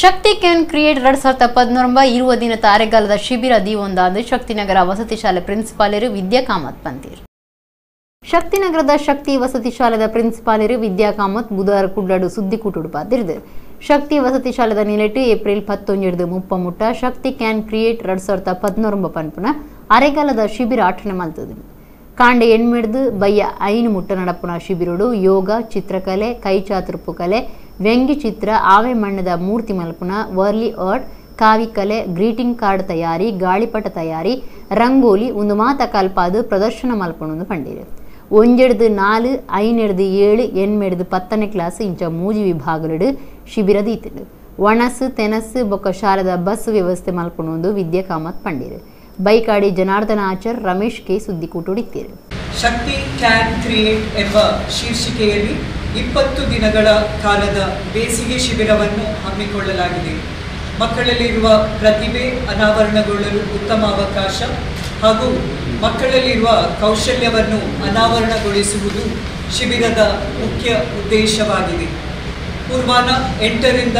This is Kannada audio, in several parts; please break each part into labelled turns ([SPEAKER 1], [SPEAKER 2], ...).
[SPEAKER 1] ಶಕ್ತಿ ಕ್ಯಾನ್ ಕ್ರಿಯೇಟ್ 2019 20 ದಿನದ ಅರೆಗಾಲದ ಶಿಬಿರ ದೀವೊಂದಾದ ಶಕ್ತಿನಗರ ವಸತಿ ಶಾಲೆ ಪ್ರಿನ್ಸಿಪಾಲರು ವಿದ್ಯಾ ಕಾಮತ್ ಪಂತೀರ್. ಶಕ್ತಿನಗರದ ಶಕ್ತಿ ವಸತಿ ಶಾಲೆದ ಪ್ರಿನ್ಸಿಪಾಲರು ವಿದ್ಯಾ ಕಾಮತ್ ಬುಧವಾರ ಕುಡ್ಲಾಡು ಸುದ್ದಿ ಕೂಟುಡು ಪಾದಿರ್ದು. ಶಕ್ತಿ ವಸತಿ ಶಾಲೆದ ನಿಲೆಟ್ಟು ಏಪ್ರಿಲ್ 19 ಮುಪ್ಪ ಮುಟ್ಟ ಶಕ್ತಿ ಕ್ಯಾನ್ ಕ್ರಿಯೇಟ್ 2019 ಪನ್ಪುನ ಅರೆಗಾಲದ ಶಿಬಿರ ಆಟನೆ ಮಲ್ತದು. ಕಾಂಡೆ ಎಣ್ಮೆಡ್ದು ಬಯ್ಯ ಐನು ಮುಟ್ಟ ನಡಪುನ ಶಿಬಿರುಡು ಯೋಗ, ಚಿತ್ರಕಲೆ, ಕೈಚಾತುರ್ಪು ಕಲೆ, ವ್ಯಂಗ್ಯ ಚಿತ್ರ, ಆವೆ ಮಣ್ಣದ ಮೂರ್ತಿ ಮಲ್ಪುನ, ವರ್ಲಿ ಆರ್ಟ್, ಕಾವಿಕಲೆ, ಗ್ರೀಟಿಂಗ್ ಕಾರ್ಡ್ ತಯಾರಿ, ಗಾಳಿಪಟ ತಯಾರಿ, ರಂಗೋಲಿ ಒಂದು ಮಾತ ಕಲ್ಪಾದು ಪ್ರದರ್ಶನ ಮಲ್ಪುಣು ಪಂಡಿರು. ಒಂಜೆಡ್ದು 4, 5 7, 8 10ನೇ ಕ್ಲಾಸ್ ಇಂಚ ಮೂಜಿ ವಿಭಾಗಲು ಶಿಬಿರ ದೀತಿಡು. ಒಣಸು ತೆನಸು ಬೊಕ್ಕ ಶಾಲೆದ ಬಸ್ ವ್ಯವಸ್ಥೆ ಮಲ್ಪುಣು ವಿದ್ಯಾ ಕಾಮತ್ ಪಂಡಿರು. ಬೈಕಾಡಿ ಜನಾರ್ದನ ಆಚಾರ್, ರಮೇಶ್ ಕೆ ಸುದ್ದಿ ಕೂಟುಡಿತ್ತಿರು.
[SPEAKER 2] ಶಕ್ತಿ ಕ್ಯಾನ್ ಕ್ರಿಯೇಟ್ ಎಂಬ ಶೀರ್ಷಿಕೆಯಲ್ಲಿ 20 ದಿನಗಳ ಕಾಲದ ಬೇಸಿಗೆ ಶಿಬಿರವನ್ನು ಹಮ್ಮಿಕೊಳ್ಳಲಾಗಿದೆ. ಮಕ್ಕಳಲ್ಲಿರುವ ಪ್ರತಿಭೆ ಅನಾವರಣಗೊಳ್ಳಲು ಉತ್ತಮ ಅವಕಾಶ ಹಾಗೂ ಮಕ್ಕಳಲ್ಲಿರುವ ಕೌಶಲ್ಯವನ್ನು ಅನಾವರಣಗೊಳಿಸುವುದು ಶಿಬಿರದ ಮುಖ್ಯ ಉದ್ದೇಶವಾಗಿದೆ. ಪೂರ್ವಾಹ್ನ 8ರಿಂದ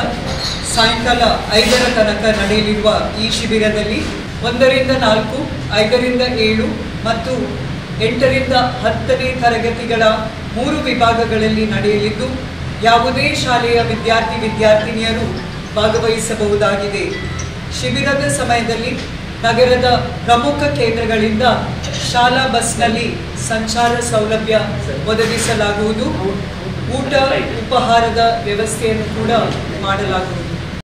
[SPEAKER 2] ಸಾಯಂಕಾಲ 5 ತನಕ ನಡೆಯಲಿರುವ ಈ ಶಿಬಿರದಲ್ಲಿ 1ರಿಂದ 4, 5ರಿಂದ 7 ಮತ್ತು 8ರಿಂದ 10ನೇ ತರಗತಿಗಳ 3 ವಿಭಾಗಗಳಲ್ಲಿ ನಡೆಯಲಿದ್ದು ಯಾವುದೇ ಶಾಲೆಯ ವಿದ್ಯಾರ್ಥಿನಿಯರು ಭಾಗವಹಿಸಬಹುದಾಗಿದೆ. ಶಿಬಿರದ ಸಮಯದಲ್ಲಿ ನಗರದ ಪ್ರಮುಖ ಕೇಂದ್ರಗಳಿಂದ ಶಾಲಾ ಬಸ್ನಲ್ಲಿ ಸಂಚಾರ ಸೌಲಭ್ಯ ಒದಗಿಸಲಾಗುವುದು. ಊಟ ಉಪಹಾರದ ವ್ಯವಸ್ಥೆಯನ್ನು ಕೂಡ ಮಾಡಲಾಗುವುದು.